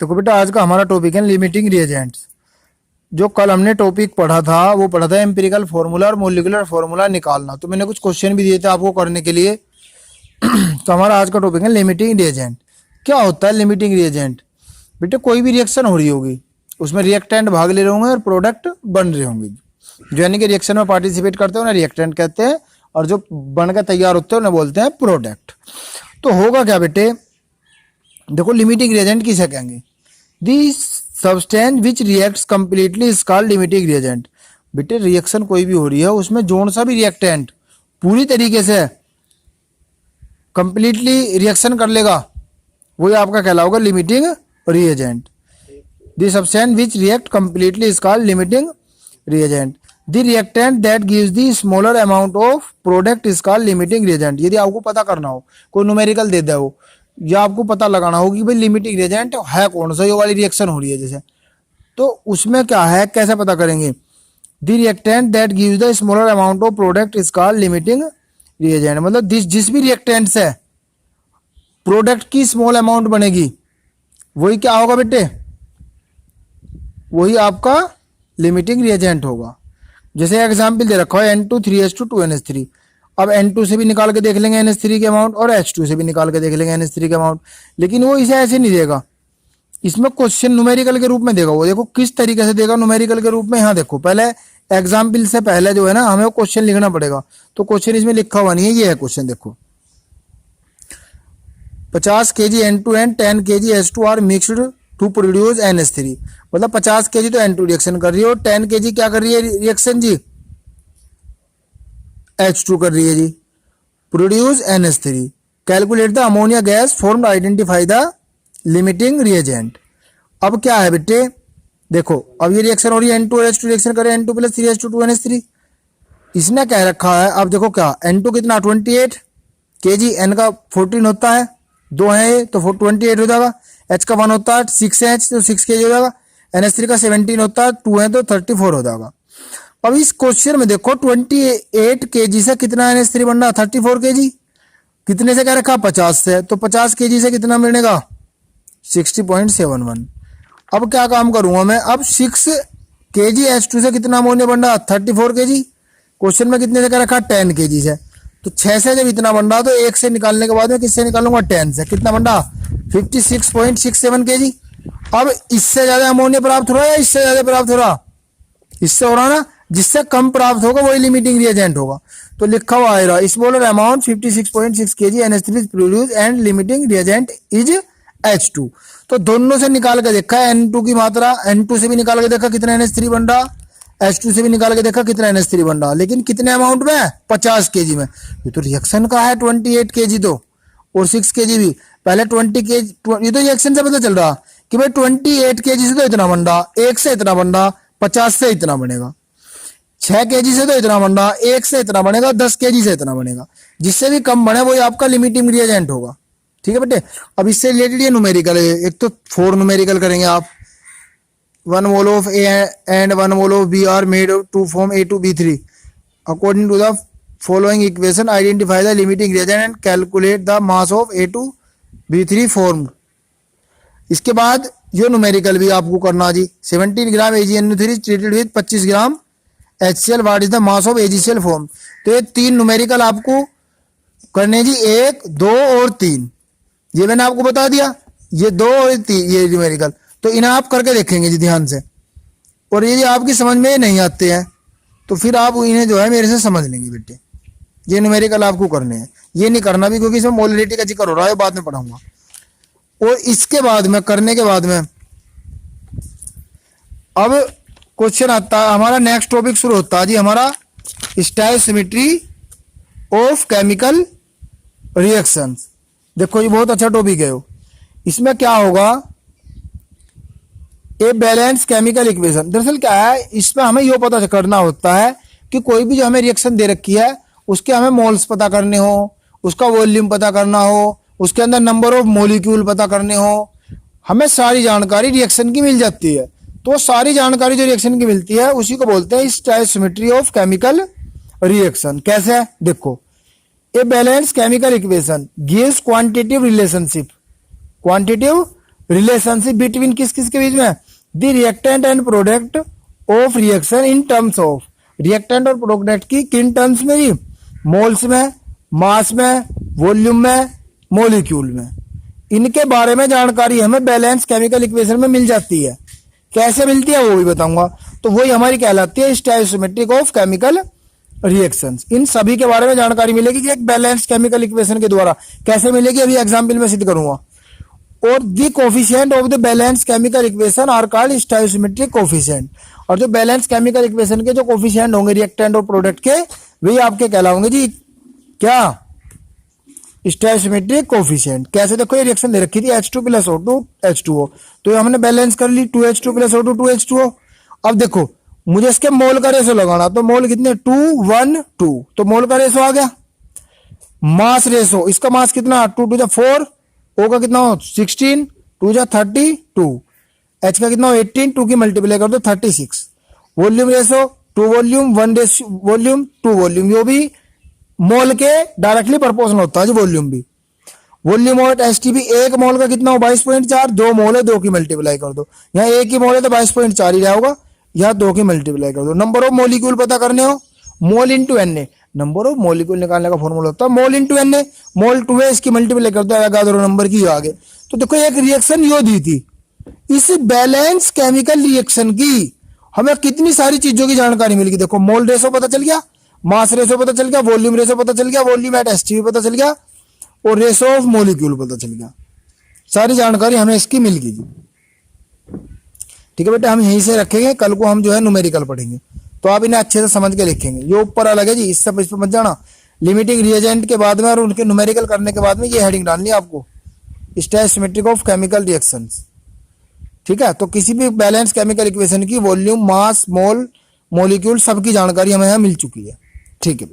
देखो बेटा, आज का हमारा टॉपिक है लिमिटिंग रिएजेंट्स। जो कल हमने टॉपिक पढ़ा था वो पढ़ा था एम्पिरिकल फार्मूला और मोलिकुलर फार्मूला निकालना। तो मैंने कुछ क्वेश्चन भी दिए थे आपको करने के लिए। तो हमारा आज का टॉपिक है लिमिटिंग रिएजेंट। क्या होता है लिमिटिंग रिएजेंट? बेटे, कोई भी रिएक्शन हो रही होगी, उसमें रिएक्टेंट भाग ले रहे होंगे और प्रोडक्ट बन रहे होंगे। जो यानी कि रिएक्शन में पार्टिसिपेट करते हैं उन्हें रिएक्टेंट कहते हैं, और जो बनकर तैयार होते हैं उन्हें बोलते हैं प्रोडक्ट। तो होगा क्या बेटे? देखो, लिमिटिंग रिएजेंट किसे कहेंगे? The substance which reacts completely is called limiting reagent. बेटे, रिएक्शन कोई भी हो रही है, उसमें जोन सा भी रिएक्टेंट पूरी तरीके से कंप्लीटली रिएक्शन कर लेगा, वही आपका कहलाओगा limiting reagent. The substance which react completely is called limiting reagent. The reactant that gives the smaller amount of product is called limiting reagent. यदि आपको पता करना हो, कोई न्यूमेरिकल दे दे हो, या आपको पता लगाना हो कि भाई लिमिटिंग रिएजेंट है कौन सा, ये वाली रिएक्शन हो रही है जैसे, तो उसमें क्या है, कैसे पता करेंगे? The reactant that gives the smaller amount of product is called limiting reagent. मतलब जिस भी रिएक्टेंट से प्रोडक्ट की स्मॉल अमाउंट बनेगी, वही क्या होगा बेटे? वही आपका लिमिटिंग रिएजेंट होगा। जैसे एग्जाम्पल दे रखा है N2 3H2 2NH3। अब N2 से भी निकाल के देख लेंगे NH3 के अमाउंट, और H2 से भी निकाल के देख लेंगे NH3 के अमाउंट। लेकिन वो इसे ऐसे नहीं देगा, इसमें क्वेश्चन न्यूमेरिकल के रूप में देगा। वो देखो किस तरीके से देगा न्यूमेरिकल के रूप में। यहाँ देखो, पहले एग्जाम्पल से पहले जो है ना, हमें क्वेश्चन लिखना पड़ेगा। तो क्वेश्चन इसमें लिखा हुआ नहीं है, ये है क्वेश्चन। देखो, 50 kg N2 and 10 kg H2 are mixed to produce NH3। मतलब 50 kg तो N2 रिएक्शन कर रही है, और 10 kg क्या कर रही है रिएक्शन जी? H2 कर रही है जी, produce NH3। Calculate the ammonia gas formed, identify the limiting reagent. अब क्या है बेटे? देखो, अब ये रिएक्शन हो रही है, N2 और H2 रिएक्शन करें, N2 + 3H2 2NH3। इसने कह रखा है, अब देखो क्या, N2 कितना 28 kg, N का 14 होता है, 2 है तो 28 हो जाएगा। H का 1 होता है 6H, तो 6 kg हो जाएगा। NH3 का 17 होता है, 2 है तो 34 हो जाएगा। अब इस क्वेश्चन में देखो, 28 kg से कितना NH3 बन रहा? 34 kg। कितने से कह रखा? 50 से। तो 50 kg से कितना मिलेगा? 60.71। अब क्या काम करूंगा मैं? अब 6 kg H2 से कितना अमोनिया बन रहा? 34 kg। क्वेश्चन में कितने से कह रखा? 10 kg से। तो 6 से जब इतना बन रहा, तो 1 से निकालने के बाद में किससे निकालूंगा? 10 से। कितना बन रहा? 56.67 kg। अब इससे ज्यादा अमोनिया प्राप्त हो रहा है या इससे ज्यादा प्राप्त हो रहा? इससे हो रहा ना। जिससे कम प्राप्त होगा वही लिमिटिंग रिएजेंट होगा। तो लिखा हुआ आएगा smaller amount 56.6 kg NH3 produce and limiting reagent is H2। तो दोनों से निकाल के देखा है N2 की मात्रा, N2 से भी निकाल के देखा कितना NH3 बन रहा, H2 से भी निकाल के देखा कितना NH3 बन रहा, लेकिन कितने अमाउंट में? 50 kg में। ये तो रिएक्शन का है 28 kg तो, और 6 kg भी। पहले 20 kg, ये तो रिएक्शन से पता चल रहा कि भाई 28 kg से तो इतना बन रहा, 1 से इतना बन रहा, 50 से इतना बनेगा, 6 kg से तो इतना बन रहा, 1 से इतना बनेगा, 10 kg से इतना बनेगा। जिससे भी कम बने वही आपका लिमिटिंग रिएजेंट होगा। ठीक है बेटे। अब इससे रिलेटेड ये न्यूमेरिकल है। एक तो 4 न्यूमेरिकल करेंगे आप। 1 mole of A and 1 mole of B are made to form A2B3 according to the following equation, identify the limiting reagent and calculate the mass of A2B3 formed। इसके बाद ये numerical भी आपको करना जी। 17 ग्राम AgNO3 treated with 25 gram HCl, what is the mass of AgCl form. तो ये 3 numerical आपको करने जी, 1, 2 और 3। ये मैंने आपको बता दिया, ये 2 और 3 ये न्यूमेरिकल। तो इन्हें आप करके देखेंगे जी ध्यान से, और यदि आपकी समझ में नहीं आते हैं तो फिर आप इन्हें जो है मेरे से समझ लेंगे बेटे। ये न्यूमेरिकल आपको करने हैं, ये नहीं करना भी, क्योंकि इसमें मोलरिटी का जिक्र हो रहा है, बाद में पढ़ाऊंगा। और इसके बाद में करने के बाद में अब क्वेश्चन आता है, हमारा नेक्स्ट टॉपिक शुरू होता है जी हमारा स्टोइसियोमेट्री ऑफ केमिकल रिएक्शंस। देखो, ये बहुत अच्छा टॉपिक है। इसमें क्या होगा? A balance chemical equation. दरअसल क्या है, इसमें हमें यह पता करना होता है कि कोई भी जो हमें रिएक्शन दे रखी है उसके हमें मोल्स पता करने हो, उसका वॉल्यूम पता करना हो, उसके अंदर नंबर ऑफ मॉलिक्यूल पता करने हो, हमें सारी जानकारी रिएक्शन की मिल जाती है। तो सारी जानकारी जो रिएक्शन की मिलती है उसी को बोलते हैं स्टोइसियोमेट्री ऑफ केमिकल रिएक्शन। कैसे? देखो, a balance chemical equation gives quantitative relationship, quantitative relationship between किस किस के बीच में, the reactant and product of reaction in terms of, reactant और प्रोडक्ट की किन टर्म्स में जी, मोल्स में, मास में, वॉल्यूम में, मॉलिक्यूल में। इनके बारे में जानकारी हमें बैलेंस केमिकल इक्वेशन में मिल जाती है। कैसे मिलती है वो भी बताऊंगा। तो वही हमारी कहलाती है स्टोइकोमेट्रिक ऑफ केमिकल रिएक्शंस। इन सभी के बारे में जानकारी मिलेगी कि एक बैलेंस केमिकल इक्वेशन के द्वारा। कैसे मिलेगी अभी एग्जाम्पल में सिद्ध करूंगा। और the coefficient of the balance chemical equation are called stoichiometric coefficient. और जो बैलेंस केमिकल इक्वेशन के जो कोफिशिएंट होंगे रिएक्टेंट और प्रोडक्ट के, वही आपके कहलाओगे जी क्या, स्टोइकोमेट्रिक कोफिशिएंट। कैसे, देखो ये रिएक्शन दे रखी थी H2 + O2 H2O, तो ये हमने बैलेंस कर ली 2H2 + O2 2H2O। अब देखो मुझे इसके मोल का रेशो लगाना, तो मोल कितने 2 1 2, तो मोल का रेशो आ गया। मास रेशो, इसका मास कितना 2 2 4, O का कितना हो 16, 2 32, H का कितना हो 18, 2 की मल्टीप्लाई कर दो 36। Volume ratio 2 volume 1 volume 2 volume, यो भी मोल के डायरेक्टली प्रोपोर्शनल होता है जी वॉल्यूम भी। वॉल्यूम ऑफ एसटीपी, एक मोल का कितना हो 22.4, 2 मोल है 2 की मल्टीप्लाई कर दो, यहाँ एक ही मोल है तो 22.4 ही होगा, यहाँ 2 की मल्टीप्लाई कर दो। नंबर ऑफ मॉलिक्यूल पता करने हो, mole into n, number of molecule निकालने का फॉर्मूला होता है मोल इंटू एन। मोल 2 है, इसकी मल्टीप्लाई कर दो, आएगा 2 नंबर की आगे। तो देखो एक रिएक्शन यो दी थी, इस बैलेंस केमिकल रिएक्शन की हमें कितनी सारी चीजों की जानकारी मिल गई। देखो मोल रेशो पता चल गया, मास रेशो पता चल गया, वॉल्यूम रेशो पता चल गया, वॉल्यूम एट एसटीपी पता चल गया, और रेशो ऑफ मॉलिक्यूल पता चल गया। सारी जानकारी हमें इसकी मिल गई। ठीक है बेटा, हम यहीं से रखेंगे, कल को हम जो है न्यूमेरिकल पढ़ेंगे, तो आप इन्हें अच्छे से समझ के लिखेंगे। ये ऊपर अलग है जी, इस पर मत जाना। लिमिटिंग रिएजेंट के बाद में और उनके न्यूमेरिकल करने के बाद में ये हेडिंग डालनी है आपको, स्टोइकोमेट्रिक ऑफ केमिकल रिएक्शंस। ठीक है, तो किसी भी बैलेंस केमिकल इक्वेशन की वॉल्यूम, मास, मोल, मॉलिक्यूल सबकी जानकारी हमें यहाँ मिल चुकी है। ठीक है।